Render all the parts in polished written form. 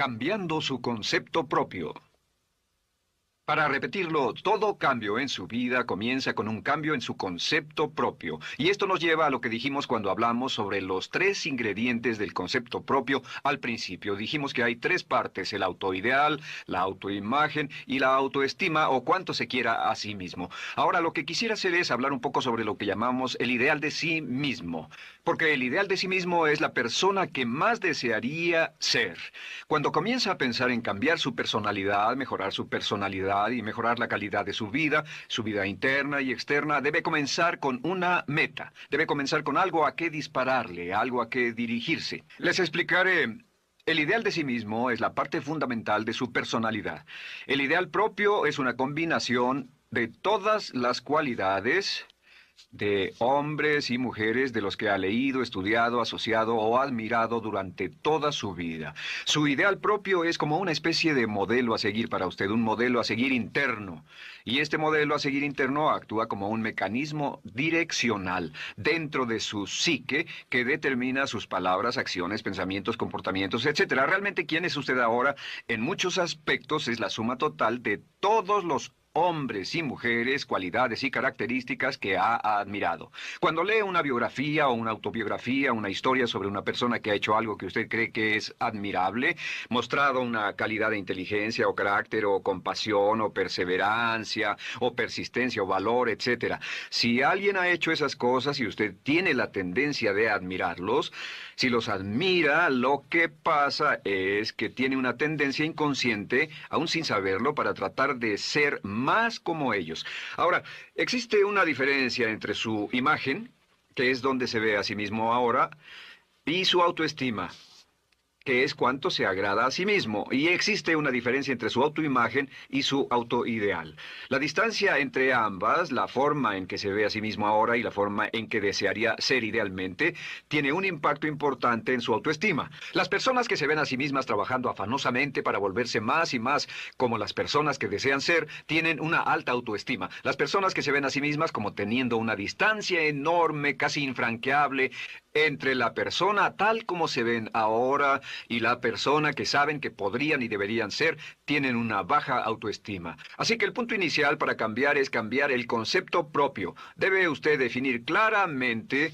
Cambiando su concepto propio. Para repetirlo, todo cambio en su vida comienza con un cambio en su concepto propio. Y esto nos lleva a lo que dijimos cuando hablamos sobre los tres ingredientes del concepto propio al principio. Dijimos que hay tres partes: el autoideal, la autoimagen y la autoestima, o cuánto se quiera a sí mismo. Ahora, lo que quisiera hacer es hablar un poco sobre lo que llamamos el ideal de sí mismo. Porque el ideal de sí mismo es la persona que más desearía ser. Cuando comienza a pensar en cambiar su personalidad, mejorar su personalidad y mejorar la calidad de su vida interna y externa, debe comenzar con una meta. Debe comenzar con algo a qué dispararle, algo a qué dirigirse. Les explicaré. El ideal de sí mismo es la parte fundamental de su personalidad. El ideal propio es una combinación de todas las cualidades de hombres y mujeres de los que ha leído, estudiado, asociado o admirado durante toda su vida. Su ideal propio es como una especie de modelo a seguir para usted, un modelo a seguir interno. Y este modelo a seguir interno actúa como un mecanismo direccional dentro de su psique que determina sus palabras, acciones, pensamientos, comportamientos, etc. Realmente, ¿quién es usted ahora? En muchos aspectos es la suma total de todos los hombres y mujeres, cualidades y características que ha admirado. Cuando lee una biografía o una autobiografía, una historia sobre una persona que ha hecho algo que usted cree que es admirable, mostrado una calidad de inteligencia o carácter o compasión o perseverancia o persistencia o valor, etc. Si alguien ha hecho esas cosas y usted tiene la tendencia de admirarlos, si los admira, lo que pasa es que tiene una tendencia inconsciente, aún sin saberlo, para tratar de ser más como ellos. Ahora, existe una diferencia entre su imagen, que es donde se ve a sí mismo ahora, y su autoestima, que es cuánto se agrada a sí mismo. Y existe una diferencia entre su autoimagen y su autoideal. La distancia entre ambas, la forma en que se ve a sí mismo ahora y la forma en que desearía ser idealmente, tiene un impacto importante en su autoestima. Las personas que se ven a sí mismas trabajando afanosamente para volverse más y más como las personas que desean ser, tienen una alta autoestima. Las personas que se ven a sí mismas como teniendo una distancia enorme, casi infranqueable, entre la persona tal como se ven ahora y la persona que saben que podrían y deberían ser, tienen una baja autoestima. Así que el punto inicial para cambiar es cambiar el concepto propio. Debe usted definir claramente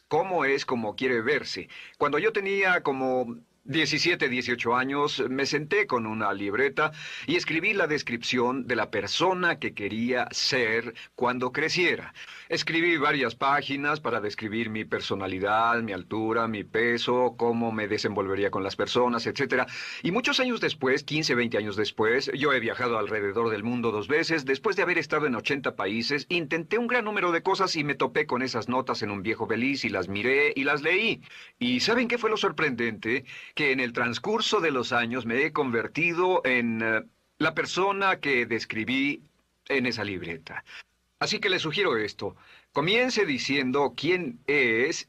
cómo es como quiere verse. Cuando yo tenía como 17, 18 años, me senté con una libreta y escribí la descripción de la persona que quería ser cuando creciera. Escribí varias páginas para describir mi personalidad, mi altura, mi peso, cómo me desenvolvería con las personas, etc. Y muchos años después, 15, 20 años después, yo he viajado alrededor del mundo 2 veces. Después de haber estado en 80 países, intenté un gran número de cosas y me topé con esas notas en un viejo beliz y las miré y las leí. ¿Y saben qué fue lo sorprendente? Que en el transcurso de los años me he convertido en la persona que describí en esa libreta. Así que le sugiero esto. Comience diciendo quién es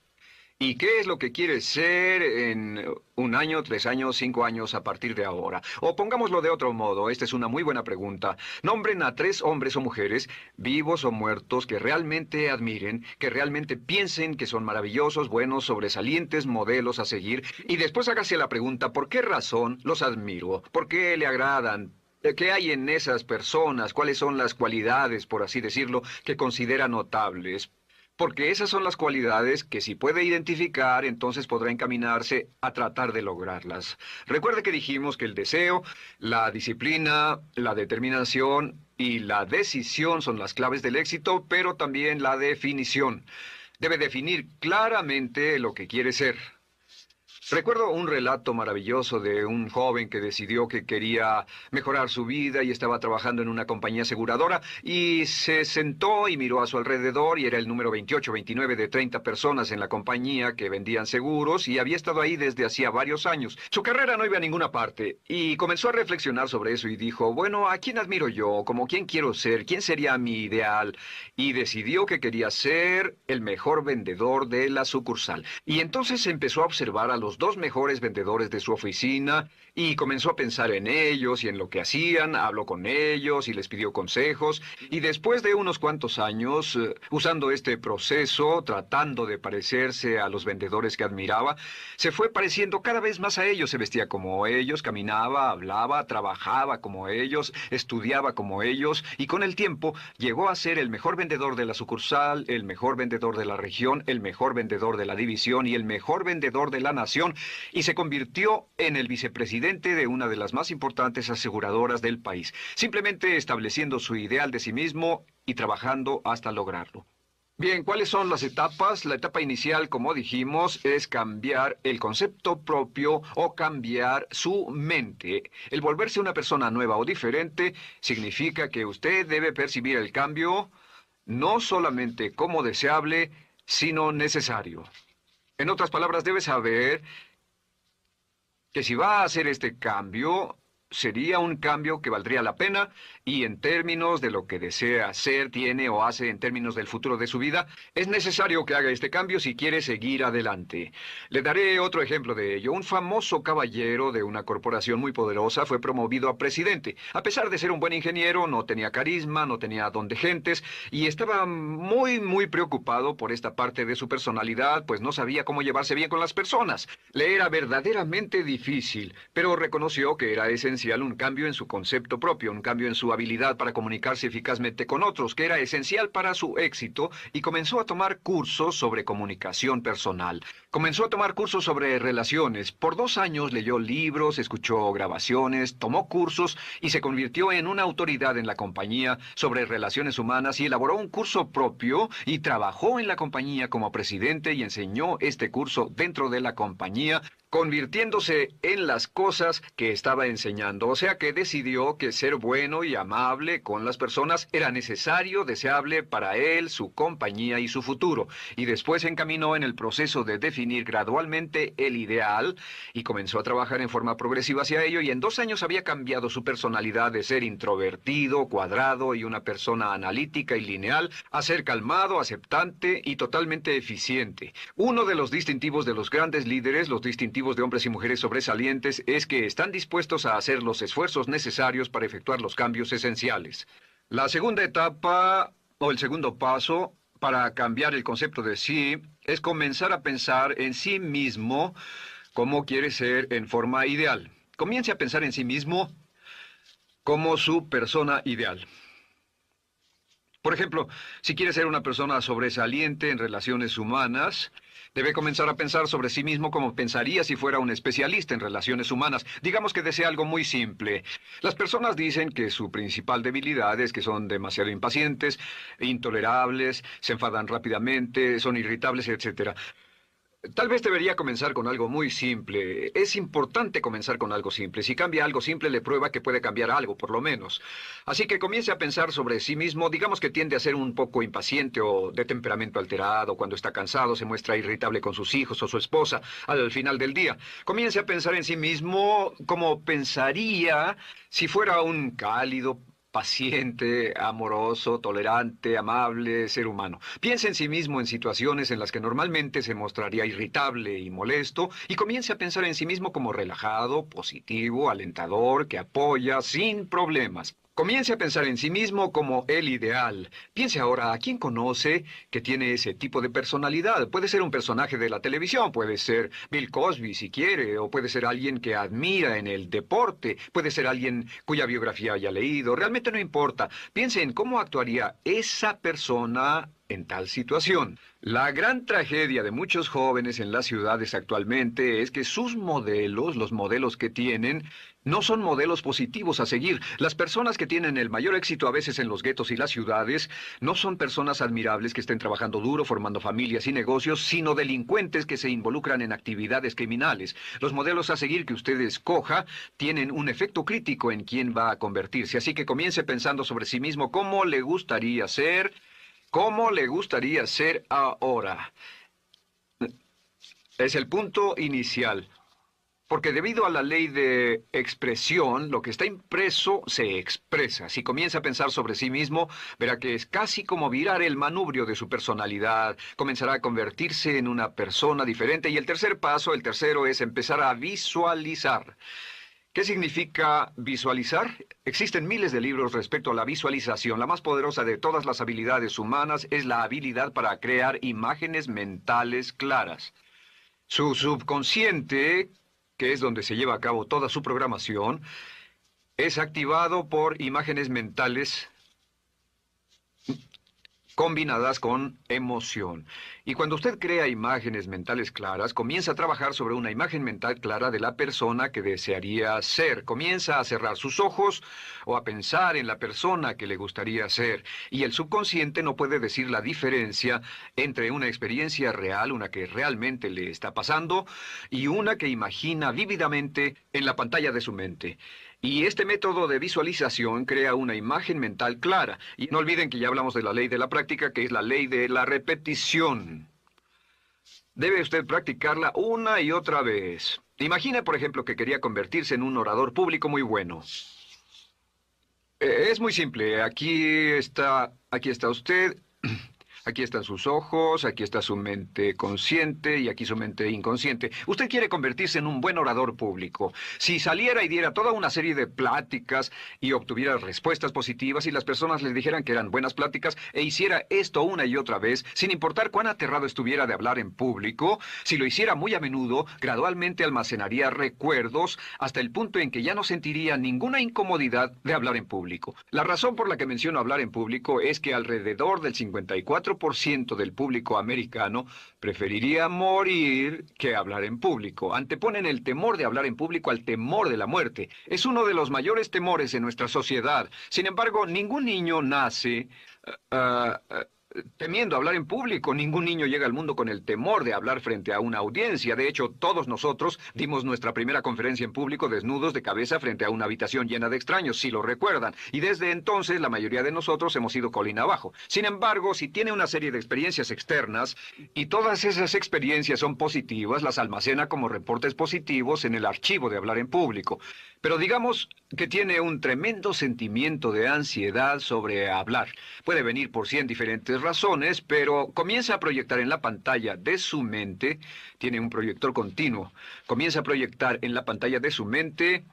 y qué es lo que quiere ser en 1 año, 3 años, 5 años a partir de ahora. O pongámoslo de otro modo, esta es una muy buena pregunta. Nombren a 3 hombres o mujeres, vivos o muertos, que realmente admiren, que realmente piensen que son maravillosos, buenos, sobresalientes, modelos a seguir. Y después hágase la pregunta, ¿por qué razón los admiro? ¿Por qué le agradan? ¿Qué hay en esas personas? ¿Cuáles son las cualidades, por así decirlo, que considera notables? Porque esas son las cualidades que si puede identificar, entonces podrá encaminarse a tratar de lograrlas. Recuerde que dijimos que el deseo, la disciplina, la determinación y la decisión son las claves del éxito, pero también la definición. Debe definir claramente lo que quiere ser. Recuerdo un relato maravilloso de un joven que decidió que quería mejorar su vida y estaba trabajando en una compañía aseguradora y se sentó y miró a su alrededor y era el número 28, 29 de 30 personas en la compañía que vendían seguros y había estado ahí desde hacía varios años. Su carrera no iba a ninguna parte y comenzó a reflexionar sobre eso y dijo, bueno, ¿a quién admiro yo? ¿Cómo quién quiero ser? ¿Quién sería mi ideal? Y decidió que quería ser el mejor vendedor de la sucursal. Y entonces empezó a observar a los los dos mejores vendedores de su oficina y comenzó a pensar en ellos y en lo que hacían, habló con ellos y les pidió consejos. Y después de unos cuantos años, usando este proceso, tratando de parecerse a los vendedores que admiraba, se fue pareciendo cada vez más a ellos. Se vestía como ellos, caminaba, hablaba, trabajaba como ellos, estudiaba como ellos, y con el tiempo llegó a ser el mejor vendedor de la sucursal, el mejor vendedor de la región, el mejor vendedor de la división y el mejor vendedor de la nación, y se convirtió en el vicepresidente de una de las más importantes aseguradoras del país, simplemente estableciendo su ideal de sí mismo y trabajando hasta lograrlo. Bien, ¿cuáles son las etapas? La etapa inicial, como dijimos, es cambiar el concepto propio o cambiar su mente. El volverse una persona nueva o diferente significa que usted debe percibir el cambio no solamente como deseable, sino necesario. En otras palabras, debe saber que si va a hacer este cambio, sería un cambio que valdría la pena y en términos de lo que desea hacer, tiene o hace en términos del futuro de su vida, es necesario que haga este cambio si quiere seguir adelante. Le daré otro ejemplo de ello. Un famoso caballero de una corporación muy poderosa fue promovido a presidente. A pesar de ser un buen ingeniero, no tenía carisma, no tenía don de gentes y estaba muy preocupado por esta parte de su personalidad, pues no sabía cómo llevarse bien con las personas. Le era verdaderamente difícil, pero reconoció que era esencial un cambio en su concepto propio, un cambio en su habilidad para comunicarse eficazmente con otros, que era esencial para su éxito, y comenzó a tomar cursos sobre comunicación personal. Comenzó a tomar cursos sobre relaciones. Por 2 años leyó libros, escuchó grabaciones, tomó cursos y se convirtió en una autoridad en la compañía sobre relaciones humanas y elaboró un curso propio y trabajó en la compañía como presidente y enseñó este curso dentro de la compañía, convirtiéndose en las cosas que estaba enseñando. O sea que decidió que ser bueno y amable con las personas era necesario, deseable para él, su compañía y su futuro. Y después se encaminó en el proceso de definir gradualmente el ideal y comenzó a trabajar en forma progresiva hacia ello, y en 2 años había cambiado su personalidad de ser introvertido, cuadrado y una persona analítica y lineal a ser calmado, aceptante y totalmente eficiente. Uno de los distintivos de los grandes líderes, los distintivos de hombres y mujeres sobresalientes, es que están dispuestos a hacer los esfuerzos necesarios para efectuar los cambios esenciales. La segunda etapa, o el segundo paso, para cambiar el concepto de sí, es comenzar a pensar en sí mismo como quiere ser en forma ideal. Comience a pensar en sí mismo como su persona ideal. Por ejemplo, si quiere ser una persona sobresaliente en relaciones humanas, debe comenzar a pensar sobre sí mismo como pensaría si fuera un especialista en relaciones humanas. Digamos que desea algo muy simple. Las personas dicen que su principal debilidad es que son demasiado impacientes, intolerables, se enfadan rápidamente, son irritables, etc. Tal vez debería comenzar con algo muy simple. Es importante comenzar con algo simple. Si cambia algo simple, le prueba que puede cambiar algo, por lo menos. Así que comience a pensar sobre sí mismo. Digamos que tiende a ser un poco impaciente o de temperamento alterado. Cuando está cansado, se muestra irritable con sus hijos o su esposa al final del día. Comience a pensar en sí mismo como pensaría si fuera un cálido, paciente, amoroso, tolerante, amable ser humano. Piense en sí mismo en situaciones en las que normalmente se mostraría irritable y molesto, y comience a pensar en sí mismo como relajado, positivo, alentador, que apoya sin problemas. Comience a pensar en sí mismo como el ideal. Piense ahora a quién conoce que tiene ese tipo de personalidad. Puede ser un personaje de la televisión, puede ser Bill Cosby si quiere, o puede ser alguien que admira en el deporte, puede ser alguien cuya biografía haya leído. Realmente no importa. Piense en cómo actuaría esa persona en tal situación. La gran tragedia de muchos jóvenes en las ciudades actualmente es que sus modelos, los modelos que tienen, no son modelos positivos a seguir. Las personas que tienen el mayor éxito a veces en los guetos y las ciudades no son personas admirables que estén trabajando duro, formando familias y negocios, sino delincuentes que se involucran en actividades criminales. Los modelos a seguir que usted escoja tienen un efecto crítico en quién va a convertirse. Así que comience pensando sobre sí mismo cómo le gustaría ser, cómo le gustaría ser ahora. Es el punto inicial. Porque debido a la ley de expresión, lo que está impreso se expresa. Si comienza a pensar sobre sí mismo, verá que es casi como virar el manubrio de su personalidad. Comenzará a convertirse en una persona diferente. Y el tercer paso, el tercero, es empezar a visualizar. ¿Qué significa visualizar? Existen miles de libros respecto a la visualización. La más poderosa de todas las habilidades humanas es la habilidad para crear imágenes mentales claras. Su subconsciente, que es donde se lleva a cabo toda su programación, es activado por imágenes mentales combinadas con emoción. Y cuando usted crea imágenes mentales claras, comienza a trabajar sobre una imagen mental clara de la persona que desearía ser. Comienza a cerrar sus ojos o a pensar en la persona que le gustaría ser. Y el subconsciente no puede decir la diferencia entre una experiencia real, una que realmente le está pasando, y una que imagina vívidamente en la pantalla de su mente. Y este método de visualización crea una imagen mental clara. Y no olviden que ya hablamos de la ley de la práctica, que es la ley de la repetición. Debe usted practicarla una y otra vez. Imagine, por ejemplo, que quería convertirse en un orador público muy bueno. Es muy simple. Aquí está usted. Aquí están sus ojos, aquí está su mente consciente y aquí su mente inconsciente. Usted quiere convertirse en un buen orador público. Si saliera y diera toda una serie de pláticas y obtuviera respuestas positivas y las personas le dijeran que eran buenas pláticas e hiciera esto una y otra vez, sin importar cuán aterrado estuviera de hablar en público, si lo hiciera muy a menudo, gradualmente almacenaría recuerdos hasta el punto en que ya no sentiría ninguna incomodidad de hablar en público. La razón por la que menciono hablar en público es que alrededor del 54% del público americano preferiría morir que hablar en público. Anteponen el temor de hablar en público al temor de la muerte. Es uno de los mayores temores en nuestra sociedad. Sin embargo, ningún niño nace temiendo hablar en público. Ningún niño llega al mundo con el temor de hablar frente a una audiencia. De hecho, todos nosotros dimos nuestra primera conferencia en público desnudos de cabeza frente a una habitación llena de extraños, si lo recuerdan. Y desde entonces la mayoría de nosotros hemos ido colina abajo. Sin embargo, si tiene una serie de experiencias externas y todas esas experiencias son positivas, las almacena como reportes positivos en el archivo de hablar en público. Pero digamos que tiene un tremendo sentimiento de ansiedad sobre hablar. Puede venir por 100 diferentes razones, pero comienza a proyectar en la pantalla de su mente, tiene un proyector continuo, comienza a proyectar en la pantalla de su mente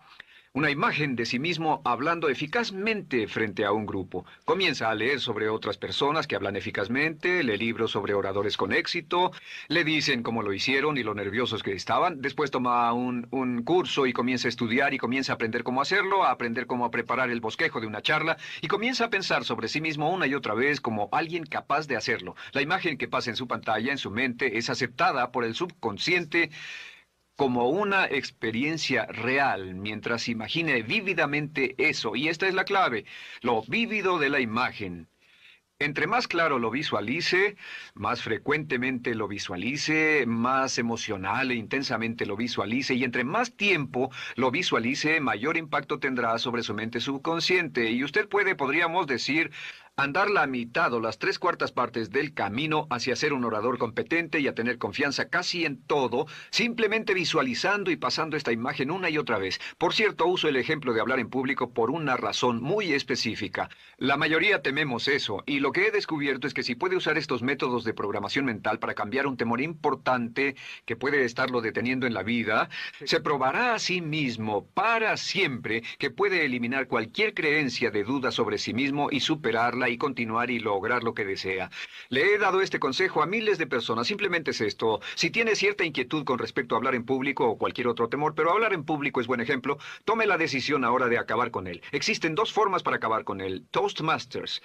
una imagen de sí mismo hablando eficazmente frente a un grupo. Comienza a leer sobre otras personas que hablan eficazmente, lee libros sobre oradores con éxito, le dicen cómo lo hicieron y lo nerviosos que estaban. Después toma un curso y comienza a estudiar y comienza a aprender cómo hacerlo, a aprender cómo preparar el bosquejo de una charla y comienza a pensar sobre sí mismo una y otra vez como alguien capaz de hacerlo. La imagen que pasa en su pantalla, en su mente, es aceptada por el subconsciente como una experiencia real, mientras imagine vívidamente eso. Y esta es la clave, lo vívido de la imagen. Entre más claro lo visualice, más frecuentemente lo visualice, más emocional e intensamente lo visualice, y entre más tiempo lo visualice, mayor impacto tendrá sobre su mente subconsciente. Y usted podríamos decir, andar la mitad o las 3/4 partes del camino hacia ser un orador competente y a tener confianza casi en todo, simplemente visualizando y pasando esta imagen una y otra vez. Por cierto, uso el ejemplo de hablar en público por una razón muy específica. La mayoría tememos eso, y lo que he descubierto es que si puede usar estos métodos de programación mental para cambiar un temor importante que puede estarlo deteniendo en la vida, se probará a sí mismo para siempre que puede eliminar cualquier creencia de duda sobre sí mismo y superarla y continuar y lograr lo que desea. Le he dado este consejo a miles de personas. Simplemente es esto. Si tiene cierta inquietud con respecto a hablar en público o cualquier otro temor, pero hablar en público es buen ejemplo, tome la decisión ahora de acabar con él. Existen dos formas para acabar con él. Toastmasters.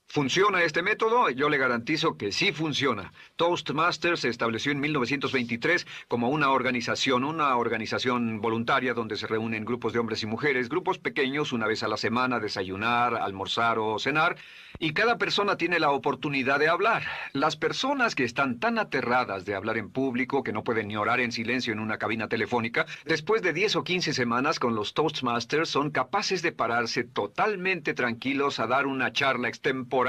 ¿Funciona este método? Yo le garantizo que sí funciona. Toastmasters se estableció en 1923 como una organización voluntaria donde se reúnen grupos de hombres y mujeres, grupos pequeños una vez a la semana, desayunar, almorzar o cenar, y cada persona tiene la oportunidad de hablar. Las personas que están tan aterradas de hablar en público que no pueden ni orar en silencio en una cabina telefónica, después de 10 o 15 semanas con los Toastmasters son capaces de pararse totalmente tranquilos a dar una charla extemporánea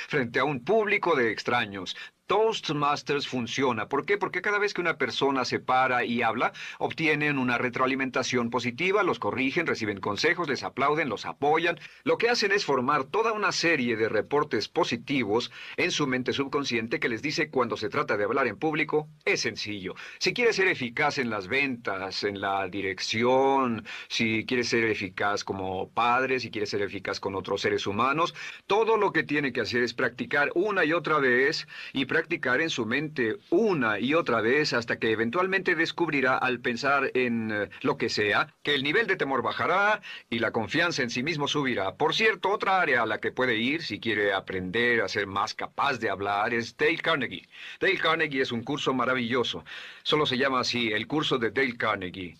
frente a un público de extraños. Toastmasters funciona. ¿Por qué? Porque cada vez que una persona se para y habla, obtienen una retroalimentación positiva, los corrigen, reciben consejos, les aplauden, los apoyan. Lo que hacen es formar toda una serie de reportes positivos en su mente subconsciente que les dice cuando se trata de hablar en público, es sencillo. Si quieres ser eficaz en las ventas, en la dirección, si quieres ser eficaz como padre, si quieres ser eficaz con otros seres humanos, todo lo que tiene que hacer es practicar una y otra vez y practicar en su mente una y otra vez hasta que eventualmente descubrirá al pensar en lo que sea, que el nivel de temor bajará y la confianza en sí mismo subirá. Por cierto, otra área a la que puede ir si quiere aprender a ser más capaz de hablar es Dale Carnegie. Dale Carnegie es un curso maravilloso. Solo se llama así, el curso de Dale Carnegie.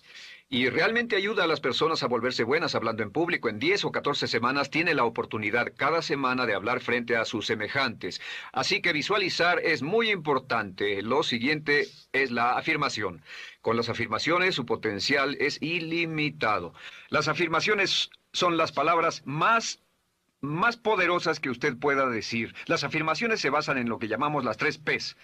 Y realmente ayuda a las personas a volverse buenas hablando en público. En 10 o 14 semanas tiene la oportunidad cada semana de hablar frente a sus semejantes. Así que visualizar es muy importante. Lo siguiente es la afirmación. Con las afirmaciones su potencial es ilimitado. Las afirmaciones son las palabras más poderosas que usted pueda decir. Las afirmaciones se basan en lo que llamamos las 3 Ps.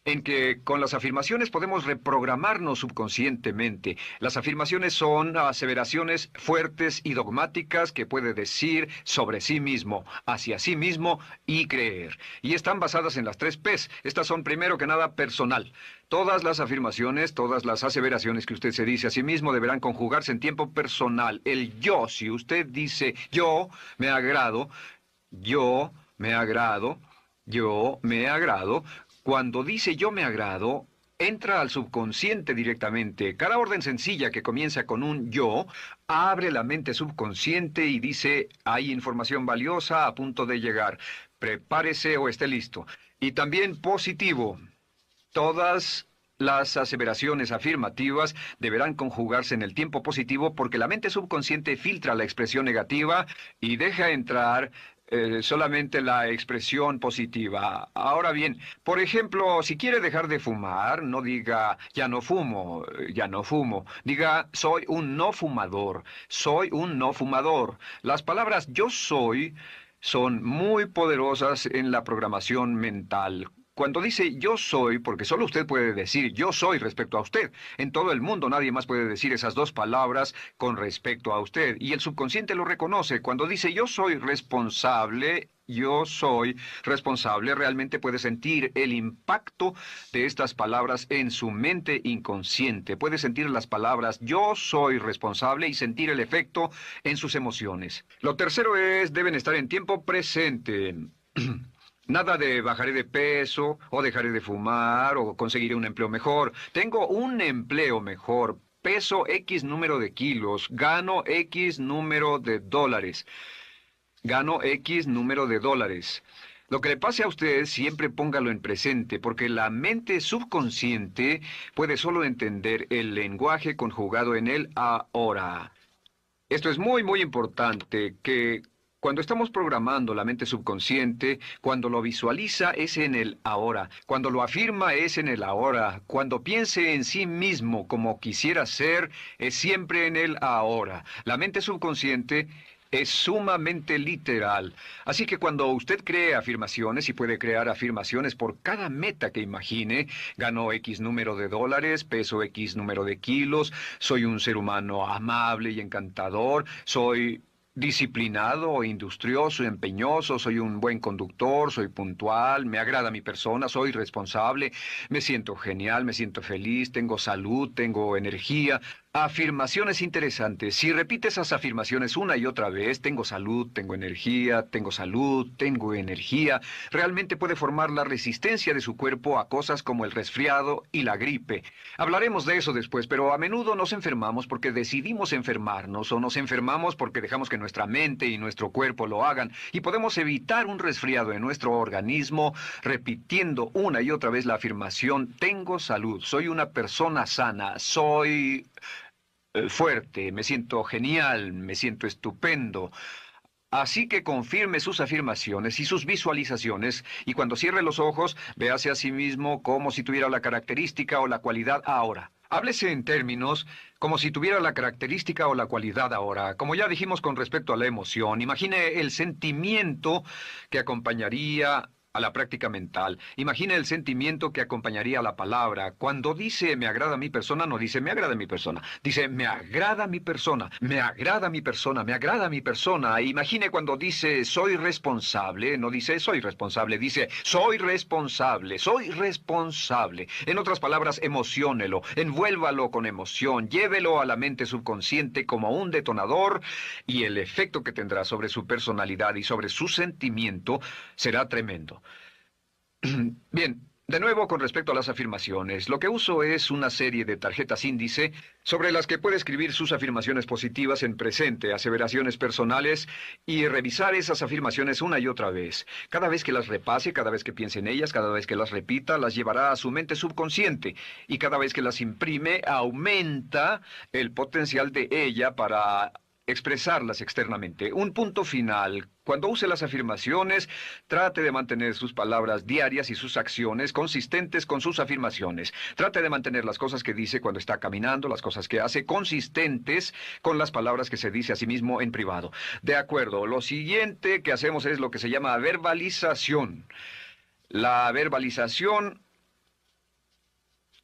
En que con las afirmaciones podemos reprogramarnos subconscientemente. Las afirmaciones son aseveraciones fuertes y dogmáticas que puede decir sobre sí mismo, hacia sí mismo y creer. Y están basadas en las 3 Ps. Estas son primero que nada personal. Todas las afirmaciones, todas las aseveraciones que usted se dice a sí mismo deberán conjugarse en tiempo personal. El yo, si usted dice yo me agrado, yo me agrado, yo me agrado. Cuando dice yo me agrado, entra al subconsciente directamente. Cada orden sencilla que comienza con un yo, abre la mente subconsciente y dice, hay información valiosa a punto de llegar. Prepárese o esté listo. Y también positivo. Todas las aseveraciones afirmativas deberán conjugarse en el tiempo positivo porque la mente subconsciente filtra la expresión negativa y deja entrar solamente la expresión positiva. Ahora bien, por ejemplo, si quiere dejar de fumar, no diga ya no fumo, ya no fumo. Diga soy un no fumador, soy un no fumador. Las palabras yo soy son muy poderosas en la programación mental. Cuando dice yo soy, porque solo usted puede decir yo soy respecto a usted. En todo el mundo nadie más puede decir esas 2 palabras con respecto a usted. Y el subconsciente lo reconoce. Cuando dice yo soy responsable, realmente puede sentir el impacto de estas palabras en su mente inconsciente. Puede sentir las palabras yo soy responsable y sentir el efecto en sus emociones. Lo tercero es, deben estar en tiempo presente. Nada de bajaré de peso, o dejaré de fumar, o conseguiré un empleo mejor. Tengo un empleo mejor, peso X número de kilos, gano X número de dólares. Gano X número de dólares. Lo que le pase a usted, siempre póngalo en presente, porque la mente subconsciente puede solo entender el lenguaje conjugado en el ahora. Esto es muy importante, que cuando estamos programando la mente subconsciente, cuando lo visualiza es en el ahora, cuando lo afirma es en el ahora, cuando piense en sí mismo como quisiera ser, es siempre en el ahora. La mente subconsciente es sumamente literal. Así que cuando usted cree afirmaciones, y puede crear afirmaciones por cada meta que imagine, gano X número de dólares, peso X número de kilos, soy un ser humano amable y encantador, soy disciplinado, industrioso, empeñoso, soy un buen conductor, soy puntual, me agrada mi persona, soy responsable, me siento genial, me siento feliz, tengo salud, tengo energía. Afirmaciones interesantes. Si repite esas afirmaciones una y otra vez, tengo salud, tengo energía, tengo salud, tengo energía, realmente puede formar la resistencia de su cuerpo a cosas como el resfriado y la gripe. Hablaremos de eso después, pero a menudo nos enfermamos porque decidimos enfermarnos o nos enfermamos porque dejamos que nuestra mente y nuestro cuerpo lo hagan y podemos evitar un resfriado en nuestro organismo repitiendo una y otra vez la afirmación tengo salud, soy una persona sana, soy fuerte, me siento genial, me siento estupendo. Así que confirme sus afirmaciones y sus visualizaciones, y cuando cierre los ojos, véase a sí mismo como si tuviera la característica o la cualidad ahora. Háblese en términos como si tuviera la característica o la cualidad ahora. Como ya dijimos con respecto a la emoción, imagine el sentimiento que acompañaría a la práctica mental. Imagine el sentimiento que acompañaría a la palabra. Cuando dice me agrada mi persona, no dice me agrada mi persona. Dice me agrada mi persona, me agrada mi persona, me agrada mi persona. Imagine cuando dice soy responsable, no dice soy responsable, dice soy responsable, soy responsable. En otras palabras, emociónelo, envuélvalo con emoción, llévelo a la mente subconsciente como un detonador y el efecto que tendrá sobre su personalidad y sobre su sentimiento será tremendo. Bien, de nuevo con respecto a las afirmaciones, lo que uso es una serie de tarjetas índice sobre las que puede escribir sus afirmaciones positivas en presente, aseveraciones personales y revisar esas afirmaciones una y otra vez. Cada vez que las repase, cada vez que piense en ellas, cada vez que las repita, las llevará a su mente subconsciente y cada vez que las imprime, aumenta el potencial de ella para expresarlas externamente. Un punto final. Cuando use las afirmaciones, trate de mantener sus palabras diarias y sus acciones consistentes con sus afirmaciones. Trate de mantener las cosas que dice cuando está caminando, las cosas que hace, consistentes con las palabras que se dice a sí mismo en privado. De acuerdo, lo siguiente que hacemos es lo que se llama verbalización. La verbalización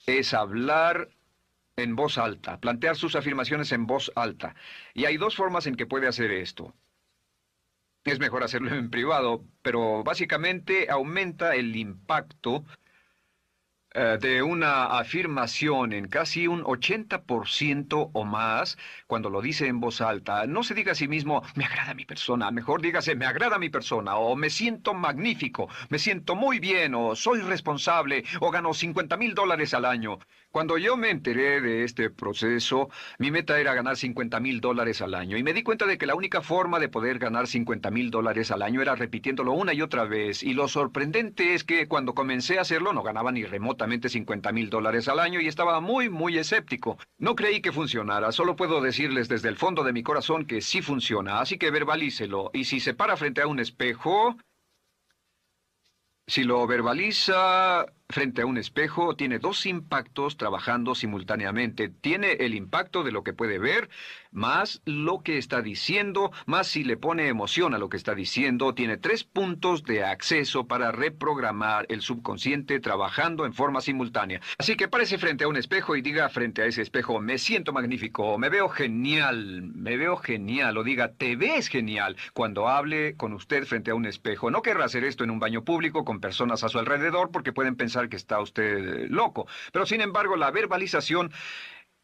es hablar en voz alta, plantear sus afirmaciones en voz alta. Y hay dos formas en que puede hacer esto. Es mejor hacerlo en privado, pero básicamente aumenta el impacto de una afirmación en casi un 80% o más cuando lo dice en voz alta. No se diga a sí mismo, me agrada mi persona, mejor dígase, me agrada mi persona, o me siento magnífico, me siento muy bien, o soy responsable, o gano $50,000 al año. Cuando yo me enteré de este proceso, mi meta era ganar $50,000 al año, y me di cuenta de que la única forma de poder ganar $50,000 al año era repitiéndolo una y otra vez, y lo sorprendente es que cuando comencé a hacerlo no ganaba ni remotamente $50,000 al año y estaba muy escéptico. No creí que funcionara, solo puedo decirles desde el fondo de mi corazón que sí funciona, así que verbalícelo, y si se para frente a un espejo, si lo verbaliza frente a un espejo, tiene dos impactos trabajando simultáneamente. Tiene el impacto de lo que puede ver, más lo que está diciendo, más si le pone emoción a lo que está diciendo. Tiene 3 puntos de acceso para reprogramar el subconsciente trabajando en forma simultánea. Así que párese frente a un espejo y diga frente a ese espejo, me siento magnífico, me veo genial, o diga, te ves genial, cuando hable con usted frente a un espejo. No querrá hacer esto en un baño público con personas a su alrededor porque pueden pensar que está usted loco. Pero sin embargo, la verbalización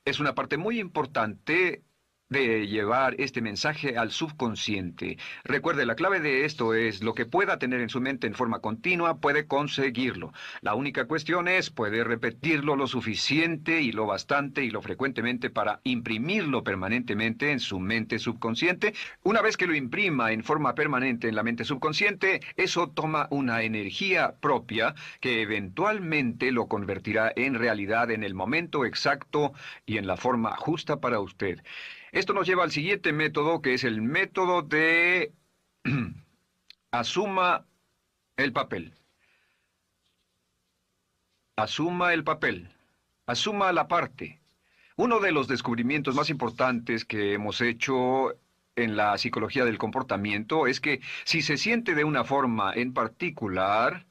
es una parte muy importante de llevar este mensaje al subconsciente. Recuerde, la clave de esto es lo que pueda tener en su mente en forma continua, puede conseguirlo. La única cuestión es, puede repetirlo lo suficiente y lo bastante y lo frecuentemente para imprimirlo permanentemente en su mente subconsciente. Una vez que lo imprima en forma permanente en la mente subconsciente, eso toma una energía propia que eventualmente lo convertirá en realidad en el momento exacto y en la forma justa para usted. Esto nos lleva al siguiente método, que es el método de asuma el papel. Asuma el papel. Asuma la parte. Uno de los descubrimientos más importantes que hemos hecho en la psicología del comportamiento es que si se siente de una forma en particular,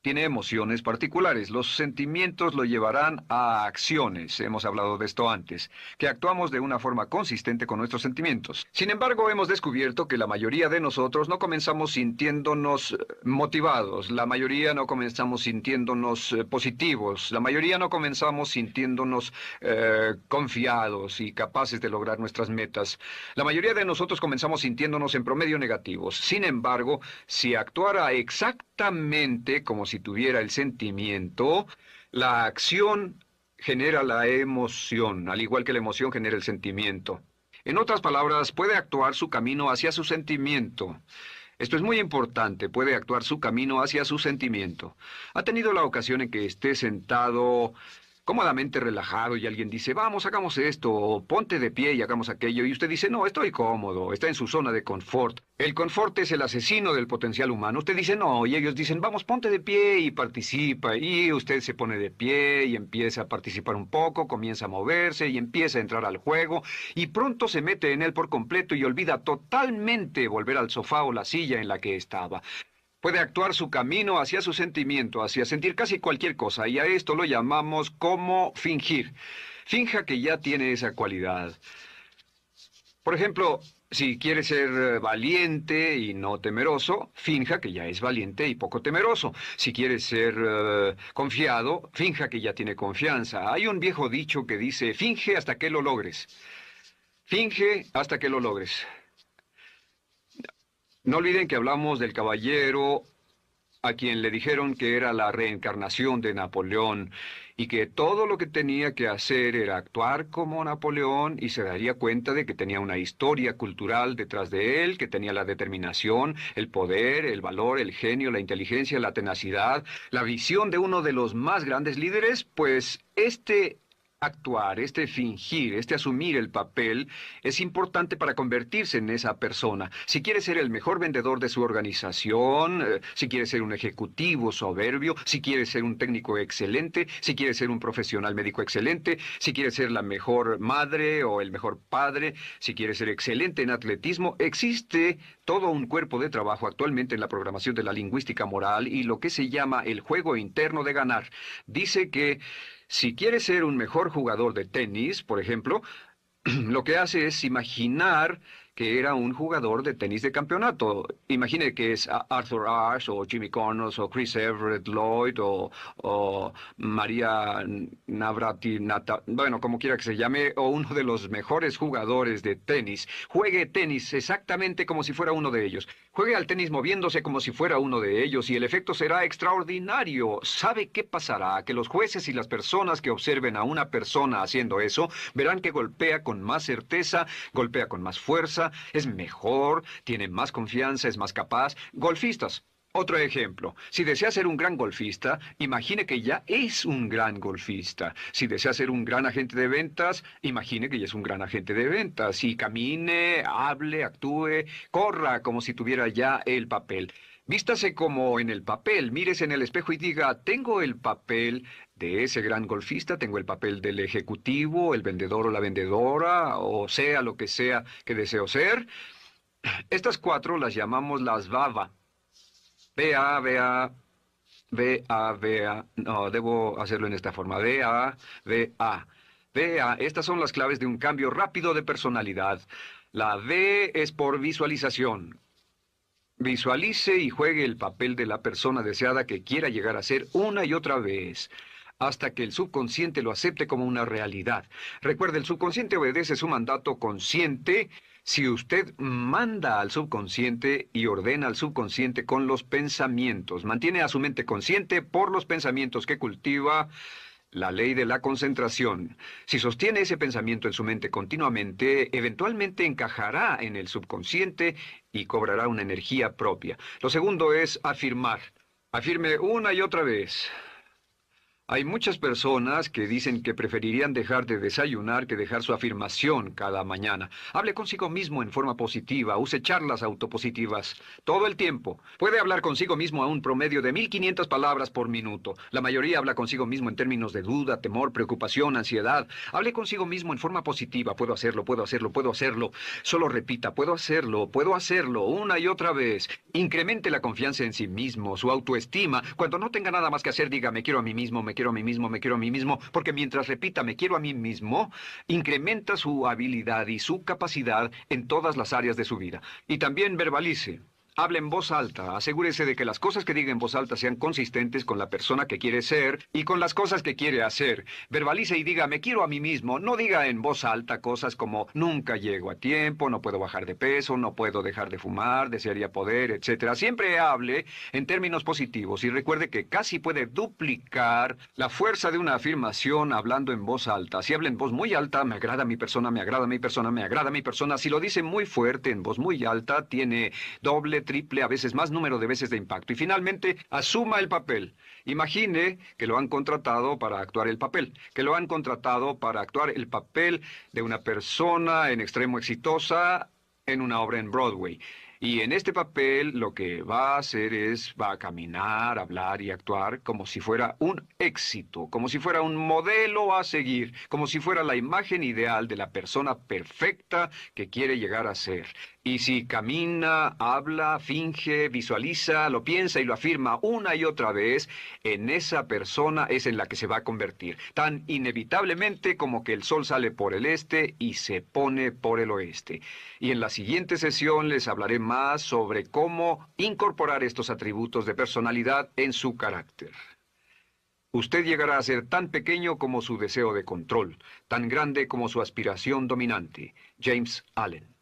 tiene emociones particulares. Los sentimientos lo llevarán a acciones. Hemos hablado de esto antes, que actuamos de una forma consistente con nuestros sentimientos. Sin embargo, hemos descubierto que la mayoría de nosotros no comenzamos sintiéndonos motivados. La mayoría no comenzamos sintiéndonos positivos. La mayoría no comenzamos sintiéndonos confiados y capaces de lograr nuestras metas. La mayoría de nosotros comenzamos sintiéndonos en promedio negativos. Sin embargo, si actuara exactamente como si tuviera el sentimiento, la acción genera la emoción, al igual que la emoción genera el sentimiento. En otras palabras, puede actuar su camino hacia su sentimiento. Esto es muy importante, puede actuar su camino hacia su sentimiento. ¿Ha tenido la ocasión en que esté sentado cómodamente relajado y alguien dice, vamos, hagamos esto, o ponte de pie y hagamos aquello, y usted dice, no, estoy cómodo, está en su zona de confort? El confort es el asesino del potencial humano. Usted dice, no, y ellos dicen, vamos, ponte de pie y participa, y usted se pone de pie y empieza a participar un poco, comienza a moverse y empieza a entrar al juego, y pronto se mete en él por completo y olvida totalmente volver al sofá o la silla en la que estaba. Puede actuar su camino hacia su sentimiento, hacia sentir casi cualquier cosa, y a esto lo llamamos como fingir. Finja que ya tiene esa cualidad. Por ejemplo, si quiere ser valiente y no temeroso, finja que ya es valiente y poco temeroso. Si quiere ser confiado, finja que ya tiene confianza. Hay un viejo dicho que dice, finge hasta que lo logres. Finge hasta que lo logres. No olviden que hablamos del caballero a quien le dijeron que era la reencarnación de Napoleón y que todo lo que tenía que hacer era actuar como Napoleón y se daría cuenta de que tenía una historia cultural detrás de él, que tenía la determinación, el poder, el valor, el genio, la inteligencia, la tenacidad, la visión de uno de los más grandes líderes, pues este actuar, este fingir, este asumir el papel es importante para convertirse en esa persona. Si quiere ser el mejor vendedor de su organización, si quiere ser un ejecutivo soberbio, si quiere ser un técnico excelente, si quiere ser un profesional médico excelente, si quiere ser la mejor madre o el mejor padre, si quiere ser excelente en atletismo, existe todo un cuerpo de trabajo actualmente en la programación de la lingüística moral y lo que se llama el juego interno de ganar. Dice que si quiere ser un mejor jugador de tenis, por ejemplo, lo que hace es imaginar que era un jugador de tenis de campeonato. Imagine que es Arthur Ashe, o Jimmy Connors, o Chris Everett Lloyd, o María Navratilova, bueno, como quiera que se llame, o uno de los mejores jugadores de tenis. Juegue tenis exactamente como si fuera uno de ellos. Juegue al tenis moviéndose como si fuera uno de ellos y el efecto será extraordinario. ¿Sabe qué pasará? Que los jueces y las personas que observen a una persona haciendo eso verán que golpea con más certeza, golpea con más fuerza, es mejor, tiene más confianza, es más capaz. Golfistas. Otro ejemplo, si desea ser un gran golfista, imagine que ya es un gran golfista. Si desea ser un gran agente de ventas, imagine que ya es un gran agente de ventas. Y camine, hable, actúe, corra como si tuviera ya el papel. Vístase como en el papel, mírese en el espejo y diga, tengo el papel de ese gran golfista, tengo el papel del ejecutivo, el vendedor o la vendedora, o sea lo que sea que deseo ser. Estas cuatro las llamamos las VAVA. Vea, vea, vea, vea. No, debo hacerlo en esta forma. Vea, vea. Vea, estas son las claves de un cambio rápido de personalidad. La V es por visualización. Visualice y juegue el papel de la persona deseada que quiera llegar a ser una y otra vez, hasta que el subconsciente lo acepte como una realidad. Recuerde, el subconsciente obedece su mandato consciente si usted manda al subconsciente y ordena al subconsciente con los pensamientos. Mantiene a su mente consciente por los pensamientos que cultiva. La ley de la concentración. Si sostiene ese pensamiento en su mente continuamente, eventualmente encajará en el subconsciente y cobrará una energía propia. Lo segundo es afirmar. Afirme una y otra vez. Hay muchas personas que dicen que preferirían dejar de desayunar que dejar su afirmación cada mañana. Hable consigo mismo en forma positiva, use charlas autopositivas todo el tiempo. Puede hablar consigo mismo a un promedio de 1500 palabras por minuto. La mayoría habla consigo mismo en términos de duda, temor, preocupación, ansiedad. Hable consigo mismo en forma positiva. Puedo hacerlo, puedo hacerlo, puedo hacerlo. Solo repita, puedo hacerlo, una y otra vez. Incremente la confianza en sí mismo, su autoestima. Cuando no tenga nada más que hacer, diga, me quiero a mí mismo, me quiero a mí mismo, me quiero a mí mismo, porque mientras repita, me quiero a mí mismo, incrementa su habilidad y su capacidad en todas las áreas de su vida. Y también verbalice. Hable en voz alta, asegúrese de que las cosas que diga en voz alta sean consistentes con la persona que quiere ser y con las cosas que quiere hacer. Verbalice y diga, me quiero a mí mismo. No diga en voz alta cosas como, nunca llego a tiempo, no puedo bajar de peso, no puedo dejar de fumar, desearía poder, etc. Siempre hable en términos positivos y recuerde que casi puede duplicar la fuerza de una afirmación hablando en voz alta. Si habla en voz muy alta, me agrada mi persona, me agrada mi persona, me agrada mi persona. Si lo dice muy fuerte, en voz muy alta, tiene doble, triple, a veces más número de veces de impacto. Y finalmente, asuma el papel. Imagine que lo han contratado para actuar el papel, que lo han contratado para actuar el papel de una persona en extremo exitosa en una obra en Broadway. Y en este papel lo que va a hacer es, va a caminar, hablar y actuar como si fuera un éxito, como si fuera un modelo a seguir, como si fuera la imagen ideal de la persona perfecta que quiere llegar a ser. Y si camina, habla, finge, visualiza, lo piensa y lo afirma una y otra vez, en esa persona es en la que se va a convertir, tan inevitablemente como que el sol sale por el este y se pone por el oeste. Y en la siguiente sesión les hablaré más sobre cómo incorporar estos atributos de personalidad en su carácter. Usted llegará a ser tan pequeño como su deseo de control, tan grande como su aspiración dominante. James Allen.